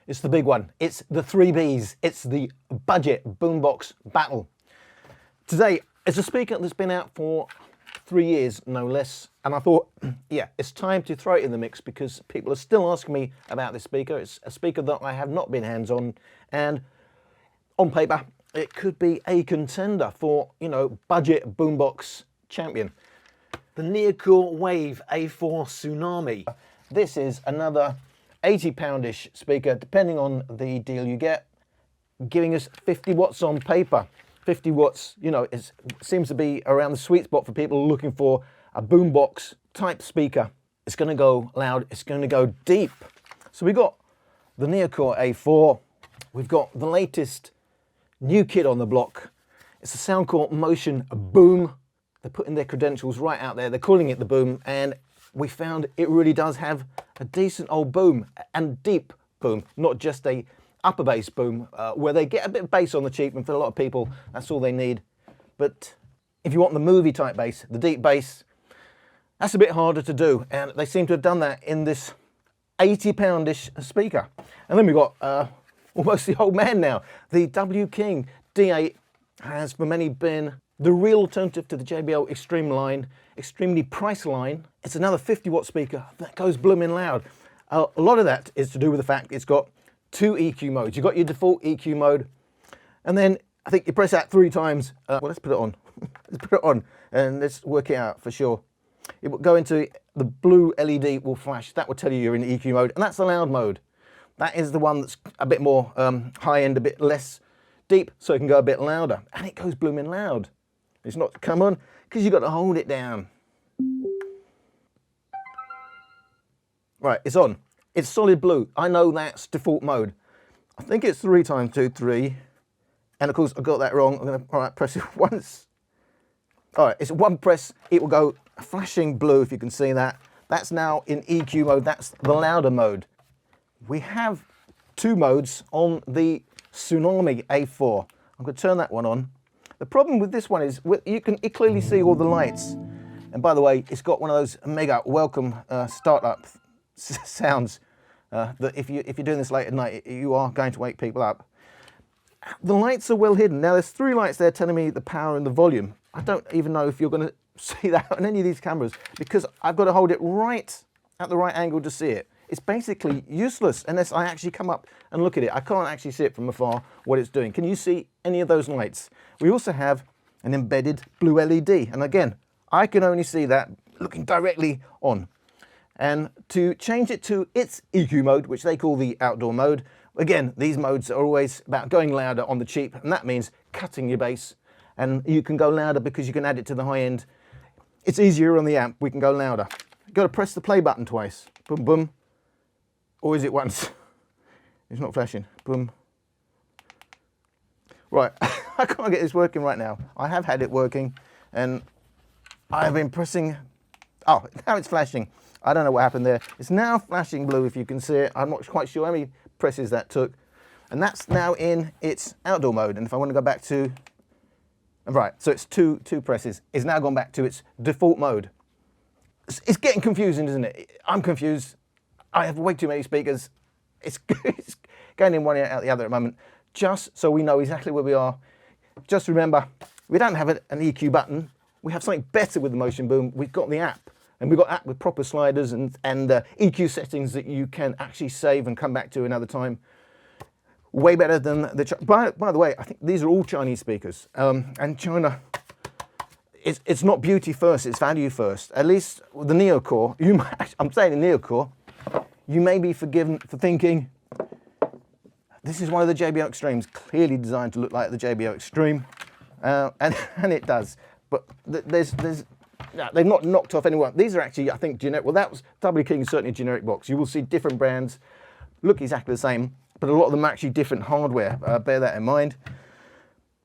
It's the big one. It's the 3Bs. It's the budget Boombox Battle. Today, it's a speaker that's been out for 3 years, no less. And I thought, yeah, it's time to throw it in the mix because people are still asking me about this speaker. It's a speaker that I have not been hands-on, and on paper, it could be a contender for, you know, budget boombox champion. The Neocore Wave A4 Tsunami. This is another 80-poundish speaker, depending on the deal you get, giving us 50 watts on paper. 50 watts, you know, it seems to be around the sweet spot for people looking for a boombox type speaker. It's going to go loud, it's going to go deep. So we've got the Neocore A4, we've got the latest new kid on the block. It's the Soundcore Motion Boom. They're putting their credentials right out there, they're calling it the Boom, and we found it really does have a decent old boom and deep boom, not just a upper bass boom where they get a bit of bass on the cheap, and for a lot of people that's all they need. But if you want the movie type bass, the deep bass, that's a bit harder to do, and they seem to have done that in this 80-poundish speaker. And then we've got almost the old man now. The W King D8 has for many been the real alternative to the JBL Extreme line, extremely price line. It's another 50-watt speaker that goes blooming loud. A lot of that is to do with the fact it's got 2 EQ modes. You've got your default EQ mode, and then I think you press that 3 times. Well, let's put it on. Let's put it on, and let's work it out for sure. It will go into the blue LED will flash. That will tell you you're in EQ mode, and that's the loud mode. That is the one that's a bit more high-end, a bit less deep, so it can go a bit louder, and it goes blooming loud. It's not come on because you've got to hold it down. Right, it's on. It's solid blue. I know that's default mode. I think it's 3 times 2, 3. And of course, I got that wrong. I'm going to, all right, press it once. All right, it's one press. It will go flashing blue, if you can see that. That's now in EQ mode. That's the louder mode. We have 2 modes on the Tsunami A4. I'm going to turn that one on. The problem with this one is you can clearly see all the lights. And by the way, it's got one of those mega welcome startup sounds that if you're doing this late at night, you are going to wake people up. The lights are well hidden. Now there's 3 lights there telling me the power and the volume. I don't even know if you're going to see that on any of these cameras because I've got to hold it right at the right angle to see it. It's basically useless unless I actually come up and look at it. I can't actually see it from afar what it's doing. Can you see any of those lights? We also have an embedded blue LED, and again, I can only see that looking directly on. And to change it to its EQ mode, which they call the outdoor mode, again, these modes are always about going louder on the cheap, and that means cutting your bass. And you can go louder because you can add it to the high end. It's easier on the amp, we can go louder. You've got to press the play button twice. Boom, boom. Or is it once? It's not flashing. Boom. Right, I can't get this working right now. I have had it working, and I've been pressing. Oh, now it's flashing. I don't know what happened there. It's now flashing blue, if you can see it. I'm not quite sure how many presses that took. And that's now in its outdoor mode. And if I want to go back to, right, so it's two presses. It's now gone back to its default mode. It's getting confusing, isn't it? I'm confused. I have way too many speakers. It's going in one ear out the other at the moment. Just so we know exactly where we are. Just remember, we don't have an EQ button. We have something better with the Motion Boom. We've got the app. And we've got app with proper sliders and EQ settings that you can actually save and come back to another time. Way better than the... By the way, I think these are all Chinese speakers. And China, it's not beauty first, it's value first. At least with the Neocore, I'm saying the Neocore, you may be forgiven for thinking, this is one of the JBL Extremes, clearly designed to look like the JBL Extreme. And it does. But they've not knocked off anyone. These are actually, I think, generic. Well, that was W King, certainly a generic box. You will see different brands look exactly the same, but a lot of them are actually different hardware. Bear that in mind.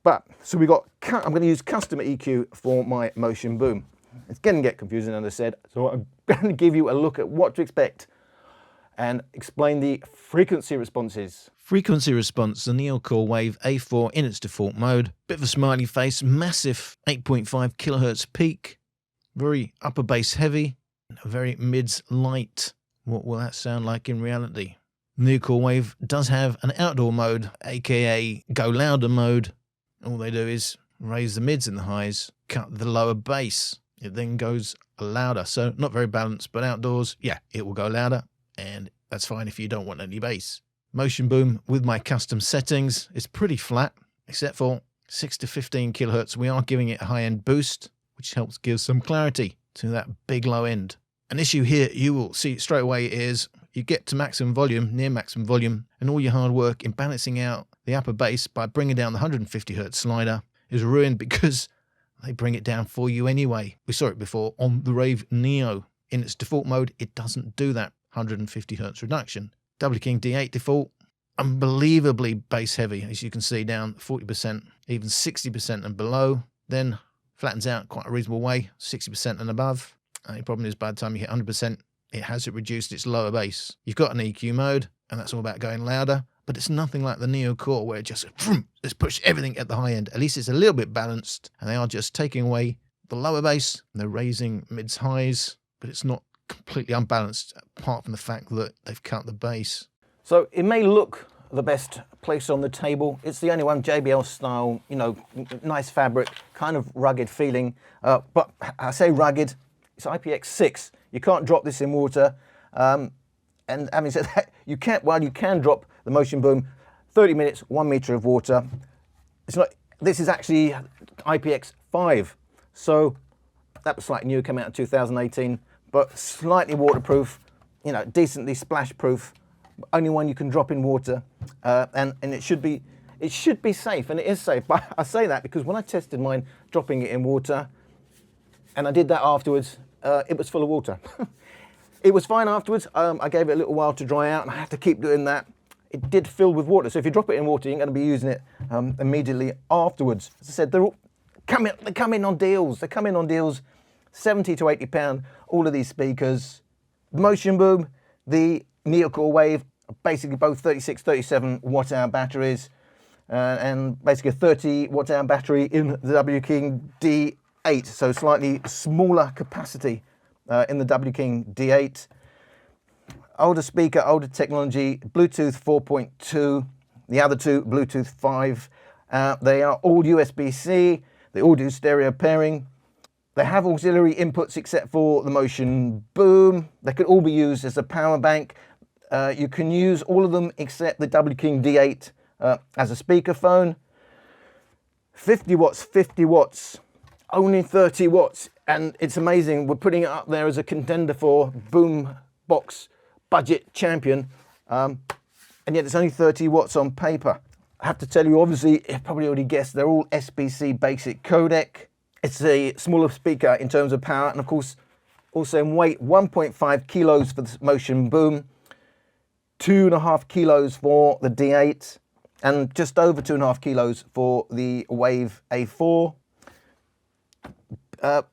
But so we got. I'm going to use custom EQ for my Motion Boom. It's going to get confusing, as I said. So I'm going to give you a look at what to expect and explain the frequency responses. Frequency response, the Neocore Wave A4 in its default mode. Bit of a smiley face, massive 8.5 kilohertz peak. Very upper bass heavy, very mids light. What will that sound like in reality? Neocore Wave does have an outdoor mode, aka go louder mode. All they do is raise the mids and the highs, cut the lower bass. It then goes louder, so not very balanced, but outdoors, yeah, it will go louder, and that's fine if you don't want any bass. Motion Boom with my custom settings is pretty flat, except for 6 to 15 kilohertz. We are giving it a high-end boost, which helps give some clarity to that big low end. An issue here you will see straight away is you get to maximum volume, near maximum volume, and all your hard work in balancing out the upper bass by bringing down the 150 hertz slider is ruined because they bring it down for you anyway. We saw it before on the Rave Neo. In its default mode, it doesn't do that 150 hertz reduction. W King D8 default, unbelievably bass heavy, as you can see down 40%, even 60% and below, then flattens out quite a reasonable way, 60% and above. The problem is by the time you hit 100%, it has reduced its lower bass. You've got an EQ mode, and that's all about going louder, but it's nothing like the Neocore where it just push everything at the high end. At least it's a little bit balanced, and they are just taking away the lower bass, and they're raising mids highs, but it's not completely unbalanced, apart from the fact that they've cut the bass. So it may look the best place on the table. It's the only one JBL style, you know, nice fabric, kind of rugged feeling. But I say rugged, it's IPX6. You can't drop this in water. And having said that, you can drop the Motion Boom 30 minutes, 1 meter of water. It's not, this is actually IPX5. So that was slightly new, came out in 2018, but slightly waterproof, you know, decently splash proof. Only one you can drop in water, and it should be safe, and it is safe. But I say that because when I tested mine dropping it in water, and I did that afterwards, it was full of water. It was fine afterwards. I gave it a little while to dry out, and I have to keep doing that. It did fill with water, so if you drop it in water, you're going to be using it immediately afterwards. As I said, they come in on deals. They come in on deals, 70 to 80 pound. All of these speakers, the Motion Boom, the Neocore Wave, basically both 36, 37 watt hour batteries, and basically a 30 watt hour battery in the W King D8, so slightly smaller capacity in the W King D8. Older speaker, older technology, Bluetooth 4.2, the other two Bluetooth 5. They are all USB-C, they all do stereo pairing. They have auxiliary inputs except for the Motion Boom. They could all be used as a power bank. You can use all of them except the W King D8 as a speakerphone. 50 watts, only 30 watts. And it's amazing, we're putting it up there as a contender for Boombox budget champion. And yet it's only 30 watts on paper. I have to tell you, obviously, you've probably already guessed, they're all SBC basic codec. It's a smaller speaker in terms of power, and of course, also in weight, 1.5 kilos for the Motion Boom, 2.5 kilos for the D8, and just over 2.5 kilos for the Wave A4.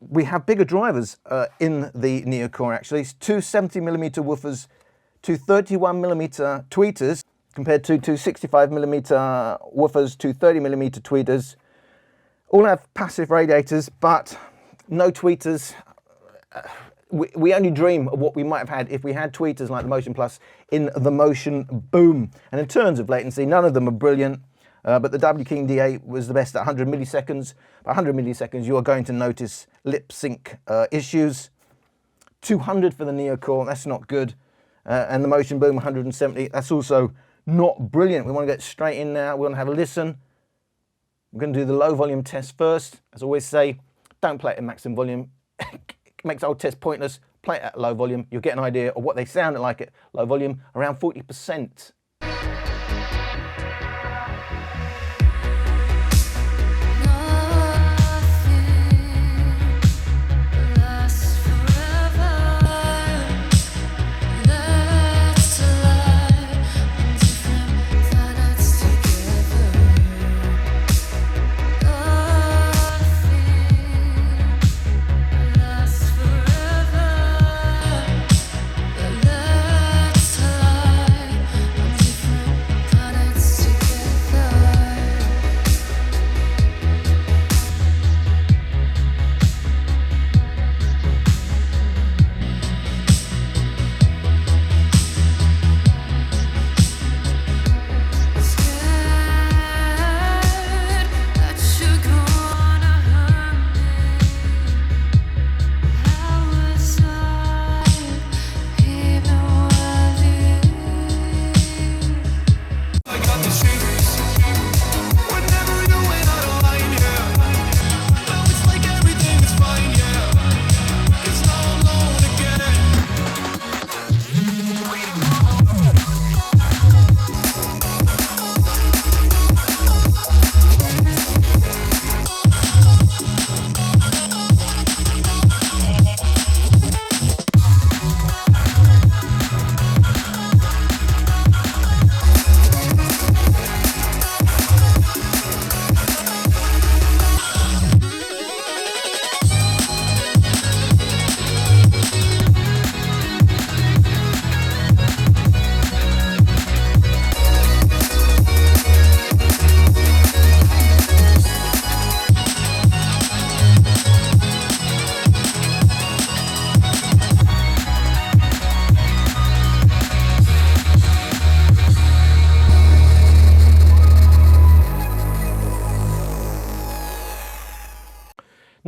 We have bigger drivers in the Neocore actually. Two 70mm woofers, two 31mm tweeters, compared to two 65mm woofers, two 30mm tweeters. All have passive radiators, but no tweeters. We only dream of what we might have had if we had tweeters like the Motion Plus in the Motion Boom. And in terms of latency, none of them are brilliant, but the W King D8 was the best at 100 milliseconds. By 100 milliseconds, you are going to notice lip sync issues. 200 for the Neocore, that's not good. And the Motion Boom 170, that's also not brilliant. We want to get straight in now. We want to have a listen. We're going to do the low volume test first. As I always say, don't play it at maximum volume. It makes the whole test pointless. Play it at low volume. You'll get an idea of what they sound like at low volume, around 40%.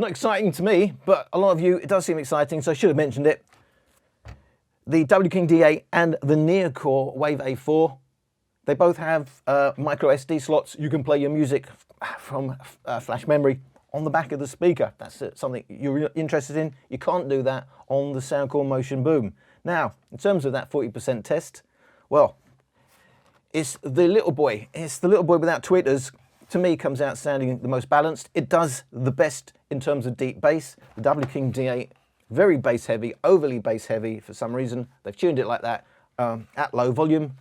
Not exciting to me, but a lot of you, it does seem exciting, so I should have mentioned it. The W King D8 and the Neocore Wave A4, they both have micro SD slots. You can play your music from flash memory on the back of the speaker. That's something you're interested in. You can't do that on the Soundcore Motion Boom. Now, in terms of that 40% test, well, it's the little boy. It's the little boy without tweeters. To me, comes out sounding the most balanced. It does the best in terms of deep bass. The W King D8, very bass heavy, overly bass heavy for some reason. They've tuned it like that at low volume,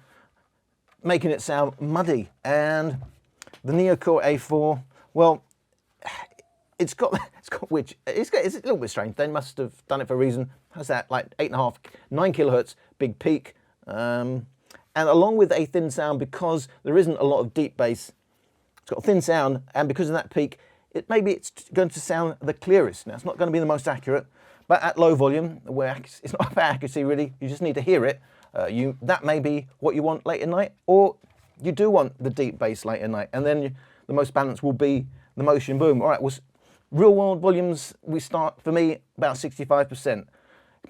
making it sound muddy. And the Neocore A4, well, it's a little bit strange. They must have done it for a reason. Has that like 8.5, 9 kilohertz big peak, and along with a thin sound, because there isn't a lot of deep bass. It's got a thin sound, and because of that peak, maybe it's going to sound the clearest. Now, it's not going to be the most accurate, but at low volume, where it's not about accuracy really, you just need to hear it. That may be what you want late at night, or you do want the deep bass late at night, and then the most balanced will be the Motion Boom. All right, well, real world volumes, we start, for me, about 65%.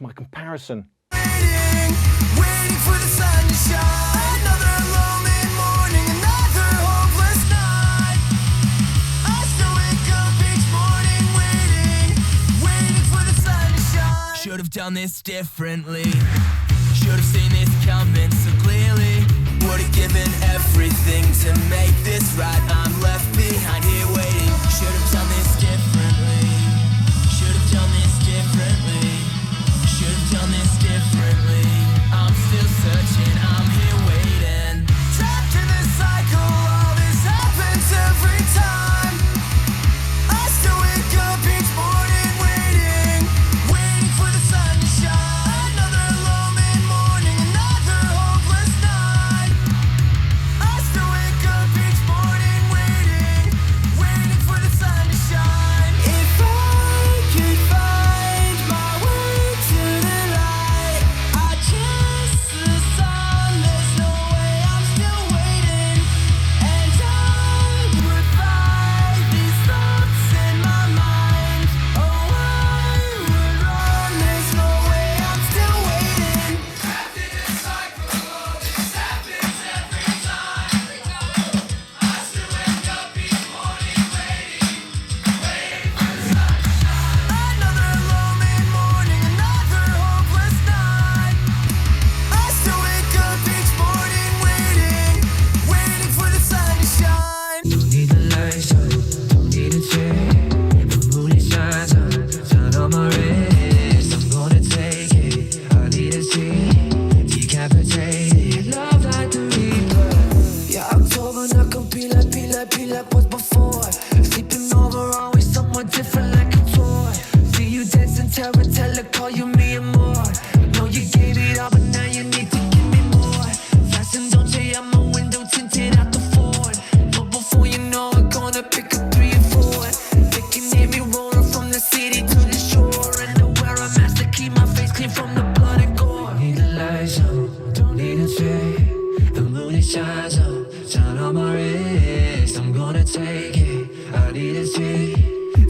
My comparison. Waiting for the sun to shine. Another lonely morning, another hopeless night. I still wake up each morning waiting for the sun to shine. Should have done this differently. Should have seen this coming so clearly. Would have given everything to make this right. I'm left behind here waiting. Should have done this differently. Should have done this differently. Should have done this differently. I'm still searching, I'm here waiting. Trapped in this cycle, all this happens every time. I still wake up each morning waiting for the sun to shine. Another lonely morning, another hopeless night. I still wake up each morning waiting for the sun to shine. If I could find my way to the light, I'd chase the sun. There's no way I'm still waiting, and I would fight these thoughts in my mind. Oh, I would run. There's no way I'm still waiting. Trapped in this cycle, all this happens every time. I still wake up each morning waiting for the sun to shine. Another lonely morning, another hopeless night. I still wake up each morning waiting for the sun to shine. Don't need the lights on, don't need a chain. The moon it shines on, sun on my wrist. I'm gonna take it. I need a seat, decapitated. Love like the Reaper. Yeah, October not gonna be like what's before. Sleeping over, always someone different like a toy. See you dancing, tell call you me and more. Know you gave it all, but now you need to give me more. Fasten, don't you? I'm a window tinted out the Ford. But before you know it, gonna pick up 3 and 4. They can hear me roaring from the city to the shore. And to wear a mask to keep my face clean from the blood and gore. Don't need the lights on, don't need a shade. The moon it shines on, sun on my wrist. I'm gonna take it. I need a seat,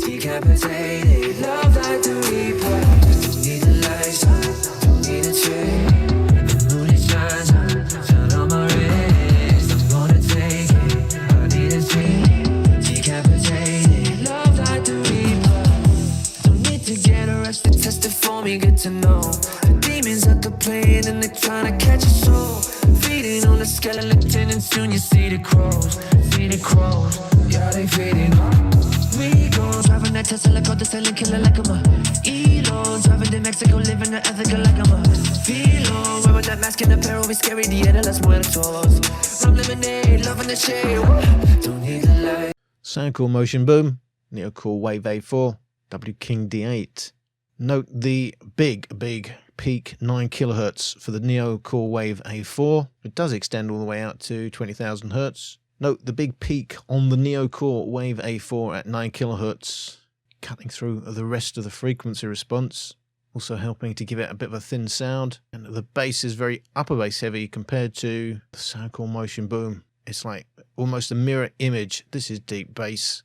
decapitated. Love like the Reaper. Don't need the lights on, don't need a shade. The moon it shines on, sun on my wrist. I'm gonna take it. I need a seat, decapitated. Love like the Reaper. Don't need to get arrested, tested for me, good to know. The demons at the plane and they're trying to catch a soul. Feeding on the skeleton and soon you see the crows. See the crows, yeah, they feeding. We go driving that Tesla, called the silent killer like I'm a Elon. Driving to Mexico, living the ethical like I'm a Philo. Wearing that mask and apparel, we scary, Dieta las muertos. Rum lemonade, loving the shade. Don't need the light. Soundcore Motion Boom, Neocore Wave A4, W King D8. Note the big peak 9 kilohertz for the Neocore Wave A4. It does extend all the way out to 20,000 hertz. Note the big peak on the Neocore Wave A4 at 9 kilohertz, cutting through the rest of the frequency response, also helping to give it a bit of a thin sound. And the bass is very upper bass heavy compared to the Soundcore Motion Boom. It's like almost a mirror image. This is deep bass,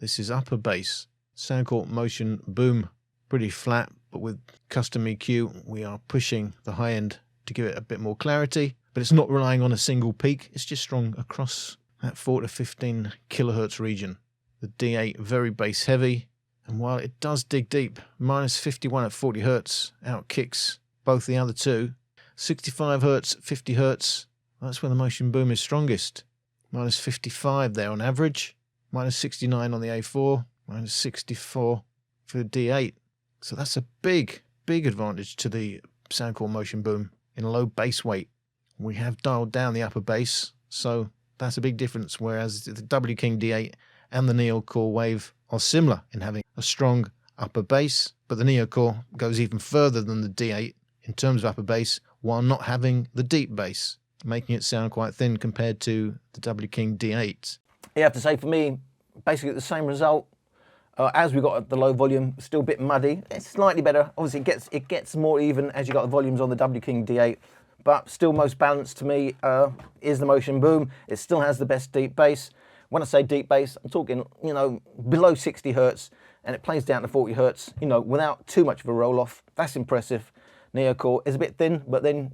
this is upper bass. Soundcore Motion Boom, pretty flat, but with custom EQ, we are pushing the high end to give it a bit more clarity, but it's not relying on a single peak. It's just strong across that 4 to 15 kilohertz region. The D8 very bass heavy, and while it does dig deep, minus 51 at 40 hertz out kicks both the other two. 65 hertz, 50 hertz, that's where the Motion Boom is strongest. Minus 55 there on average, minus 69 on the A4, minus 64 for the D8. So that's a big advantage to the Soundcore Motion Boom in low bass weight. We have dialed down the upper bass, so that's a big difference, whereas the W King D8 and the Neocore Wave are similar in having a strong upper bass, but the Neocore goes even further than the D8 in terms of upper bass while not having the deep bass, making it sound quite thin compared to the W King D8. You have to say, for me, basically the same result as we got at the low volume. Still a bit muddy. It's slightly better. Obviously, it gets more even as you got the volumes on the W King D8, but still most balanced to me is the Motion Boom. It still has the best deep bass. When I say deep bass, I'm talking, you know, below 60 hertz, and it plays down to 40 hertz, you know, without too much of a roll off. That's impressive. Neocore is a bit thin, but then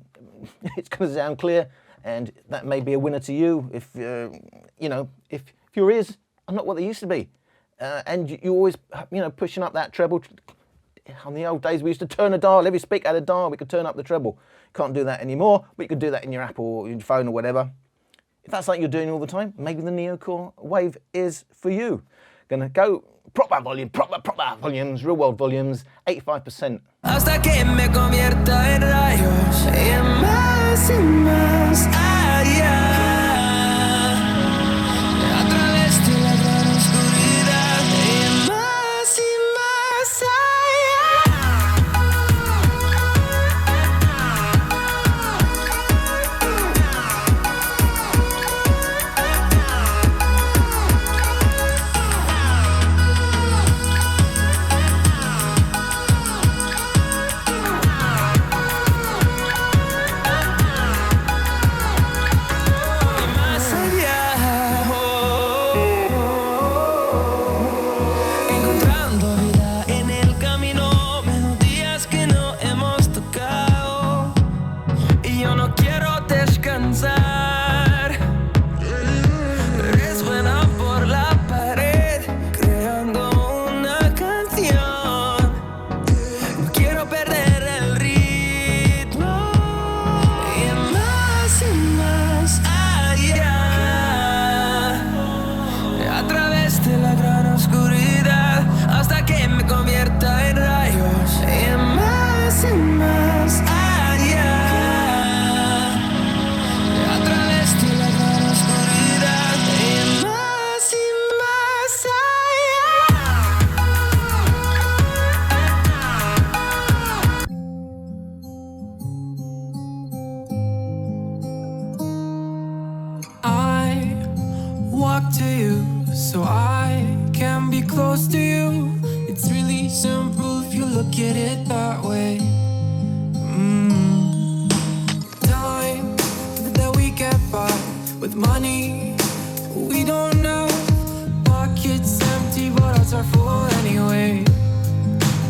it's going to sound clear, and that may be a winner to you if you know, if your ears are not what they used to be, and you always, you know, pushing up that treble. On the old days, we used to turn a dial. Every speaker had a dial. We could turn up the treble. Can't do that anymore, but you could do that in your app or your phone or whatever. If that's something you're doing all the time, maybe the Neocore Wave is for you. Gonna go proper volumes, real world volumes, 85%. Hasta que me convierta en rayos y más allá. A través de la gran oscuridad y más talk to you so I can be close to you. It's really simple if you look at it that way. Time that we get by with money we don't know. Pockets empty but hearts are full anyway.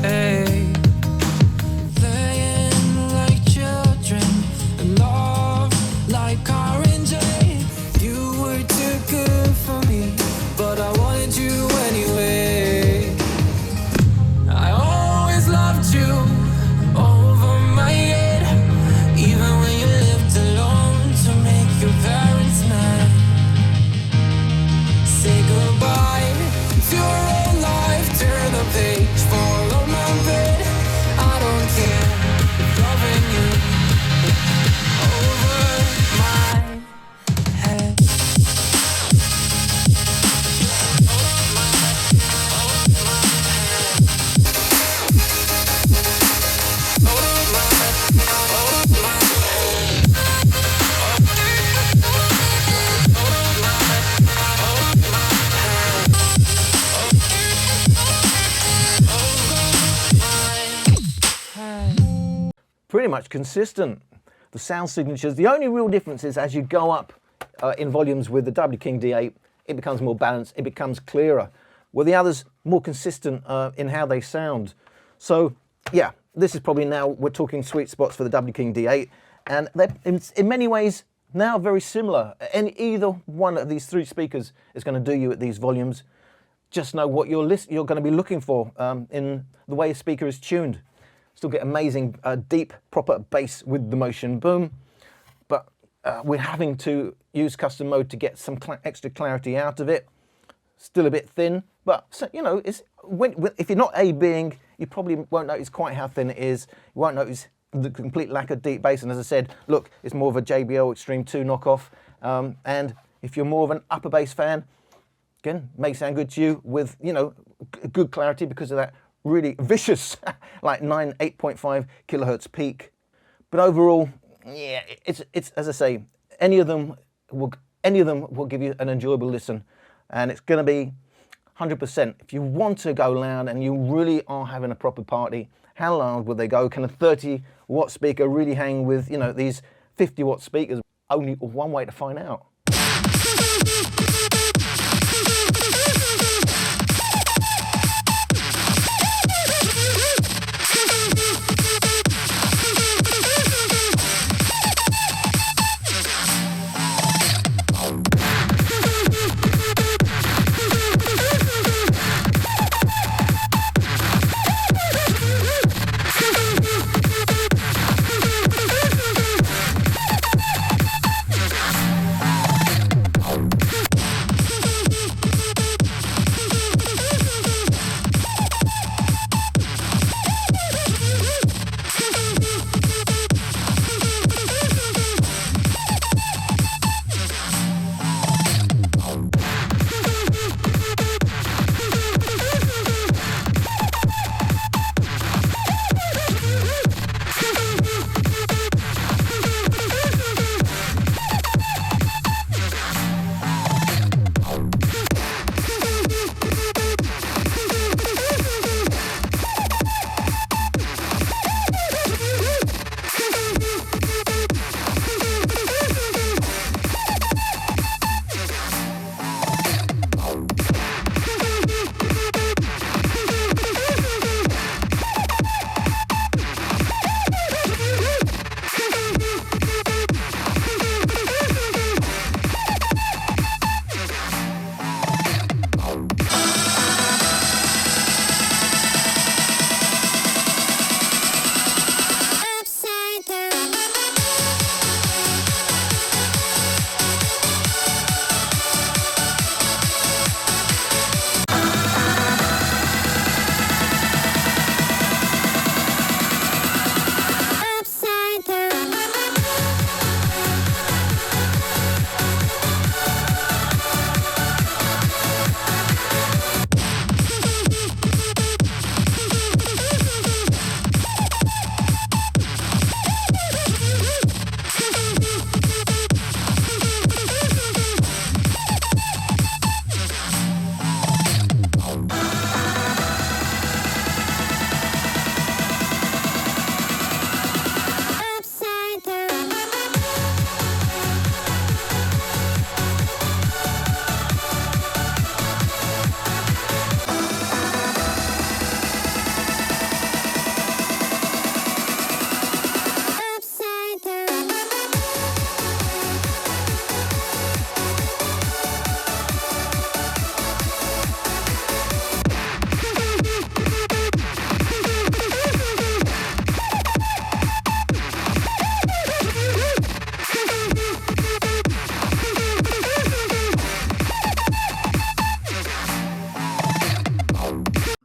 Hey, playing like children and love like orange. You were too good for me, but I wanted you anyway. I always loved you over my head, even when you lived alone to make your parents mad. Say goodbye to your own life, turn the page, follow my bed. I don't care if loving you over my head. Pretty much consistent. The sound signatures, the only real difference is as you go up in volumes with the W King D8, it becomes more balanced, it becomes clearer. where the others more consistent in how they sound. So yeah, this is probably now we're talking sweet spots for the W King D8, and they're in many ways now very similar. And either one of these three speakers is going to do you at these volumes. Just know what you're going to be looking for in the way a speaker is tuned. Still get amazing deep proper bass with the Motion Boom, but we're having to use custom mode to get some extra clarity out of it. Still a bit thin, but so, you know, it's if you're not A-Bing, you probably won't notice quite how thin it is. You won't notice the complete lack of deep bass. And as I said, look, it's more of a JBL Extreme 2 knockoff. And if you're more of an upper bass fan, again, may sound good to you with, you know, good clarity because of that really vicious, like 8.5 kilohertz peak. But overall, yeah, it's as I say, any of them will give you an enjoyable listen, and it's going to be 100%. If you want to go loud and you really are having a proper party, how loud will they go? Can a 30-watt speaker really hang with, you know, these 50-watt speakers? Only one way to find out.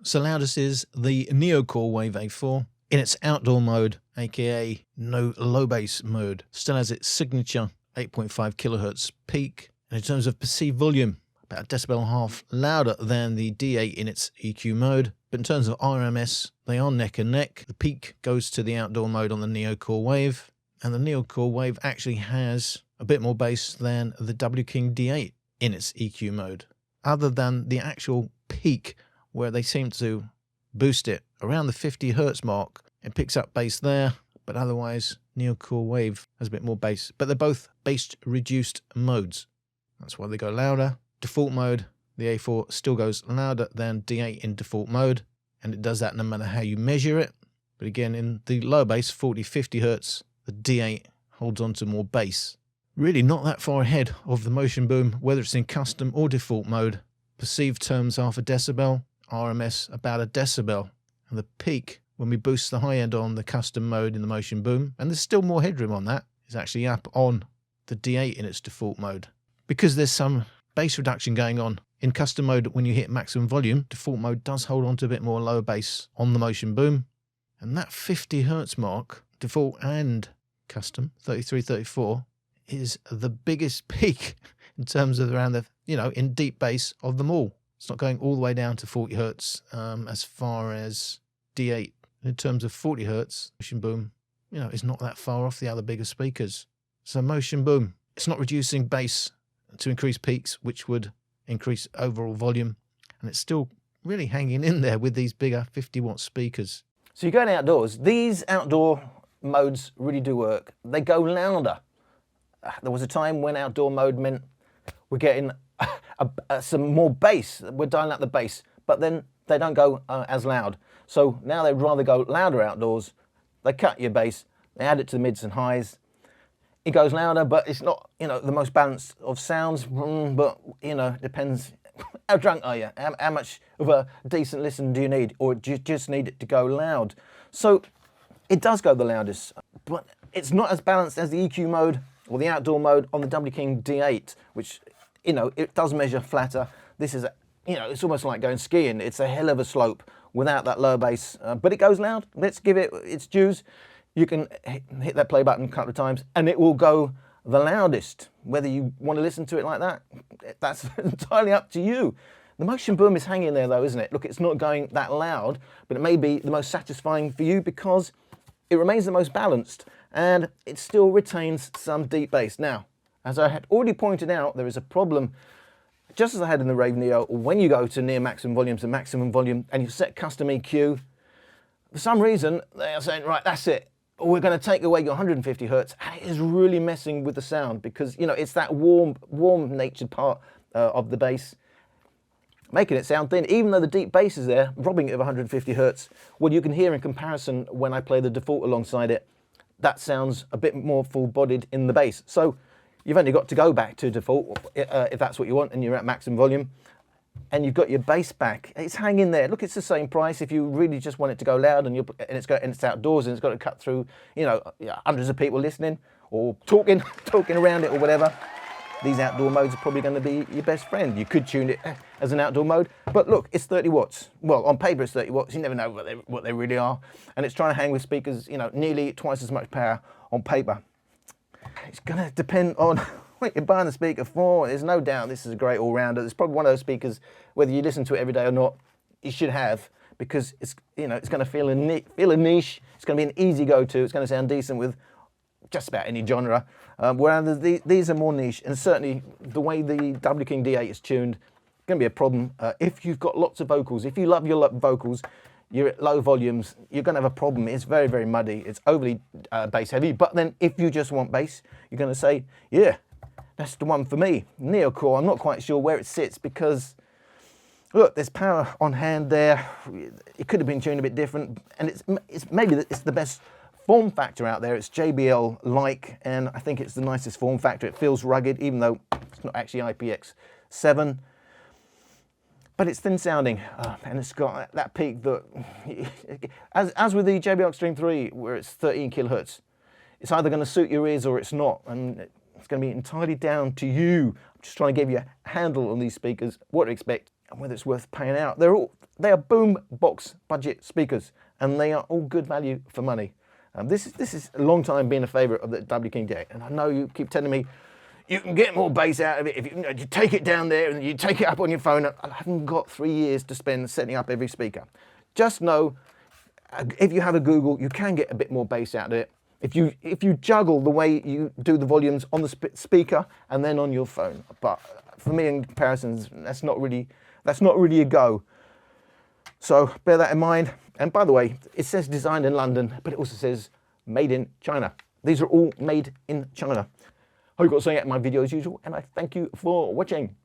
So loudest is the Neocore Wave A4 in its outdoor mode, aka no low bass mode. Still has its signature 8.5 kilohertz peak. And in terms of perceived volume, about a decibel and a half louder than the D8 in its EQ mode. But in terms of RMS, they are neck and neck. The peak goes to the outdoor mode on the Neocore Wave, and the Neocore Wave actually has a bit more bass than the W King D8 in its EQ mode. Other than the actual peak, where they seem to boost it around the 50 hertz mark, it picks up bass there, but otherwise Neocore Wave has a bit more bass. But they're both bass reduced modes. That's why they go louder. Default mode, the A4 still goes louder than D8 in default mode, and it does that no matter how you measure it. But again, in the low bass, 40-50 Hz, the D8 holds on to more bass. Really not that far ahead of the Motion Boom, whether it's in custom or default mode. Perceived terms half a decibel, RMS about a decibel, and the peak when we boost the high end on the custom mode in the Motion Boom, and there's still more headroom on that, is actually up on the D8 in its default mode. Because there's some bass reduction going on in custom mode when you hit maximum volume, default mode does hold on to a bit more low bass on the Motion Boom, and that 50 Hz mark, default and custom, 33, 34, is the biggest peak in terms of around the, in deep bass of them all. It's not going all the way down to 40 Hz as far as D8. In terms of 40 Hz, Motion Boom, is not that far off the other bigger speakers. So Motion Boom, it's not reducing bass to increase peaks, which would increase overall volume, and it's still really hanging in there with these bigger 50-watt speakers. So you're going outdoors. These outdoor modes really do work. They go louder. There was a time when outdoor mode meant we're getting some more bass. We're dialing up the bass, but then they don't go as loud. So now they'd rather go louder outdoors. They cut your bass, they add it to the mids and highs. It goes louder, but it's not, the most balanced of sounds. But, depends. How drunk are you? How much of a decent listen do you need? Or do you just need it to go loud? So it does go the loudest, but it's not as balanced as the EQ mode or the outdoor mode on the W King D8, which, it does measure flatter. This is, it's almost like going skiing. It's a hell of a slope without that low bass, but it goes loud. Let's give it its dues. You can hit that play button a couple of times and it will go the loudest. Whether you want to listen to it like that, that's entirely up to you. The Motion Boom is hanging there though, isn't it? Look, it's not going that loud, but it may be the most satisfying for you because it remains the most balanced and it still retains some deep bass. Now, as I had already pointed out, there is a problem, just as I had in the Rave Neo, when you go to near maximum volumes and maximum volume and you set custom EQ, for some reason they are saying, right, that's it. We're going to take away your 150 Hz. It is really messing with the sound because, it's that warm-natured part of the bass, making it sound thin. Even though the deep bass is there, robbing it of 150 Hz, what you can hear in comparison when I play the default alongside it, that sounds a bit more full-bodied in the bass. So you've only got to go back to default if that's what you want and you're at maximum volume. And you've got your bass back. It's hanging there. Look, it's the same price. If you really just want it to go loud and it's outdoors and it's got to cut through, hundreds of people listening or talking around it or whatever, these outdoor modes are probably going to be your best friend. You could tune it as an outdoor mode, but look, it's 30 watts. Well, on paper it's 30 watts. You never know what they really are, and it's trying to hang with speakers, nearly twice as much power on paper. It's going to depend on what you're buying the speaker for. There's no doubt this is a great all-rounder. It's probably one of those speakers, whether you listen to it every day or not, you should have, because it's it's going to feel a niche. It's going to be an easy go-to. It's going to sound decent with just about any genre. Whereas these are more niche, and certainly the way the W King D8 is tuned, going to be a problem if you've got lots of vocals. If you love your vocals, you're at low volumes, you're going to have a problem. It's very, very muddy. It's overly bass heavy. But then if you just want bass, you're going to say, yeah, that's the one for me. Neocore, I'm not quite sure where it sits because, look, there's power on hand there. It could have been tuned a bit different. And maybe it's the best form factor out there. It's JBL-like, and I think it's the nicest form factor. It feels rugged, even though it's not actually IPX7. But it's thin sounding, and it's got that peak that, as with the JBL Extreme 3, where it's 13 kilohertz, it's either going to suit your ears or it's not, and it's going to be entirely down to you. I'm just trying to give you a handle on these speakers, what to expect, and whether it's worth paying out. They are Boombox budget speakers, and they are all good value for money. This is a long time being a favourite of the W King D8, and I know you keep telling me you can get more bass out of it if you take it down there and you take it up on your phone. I haven't got 3 years to spend setting up every speaker. Just know, if you have a Google, you can get a bit more bass out of it. If you juggle the way you do the volumes on the speaker and then on your phone. But for me, in comparisons, that's not really a go. So bear that in mind. And by the way, it says designed in London, but it also says made in China. These are all made in China. Hope you got something out of my video as usual, and I thank you for watching.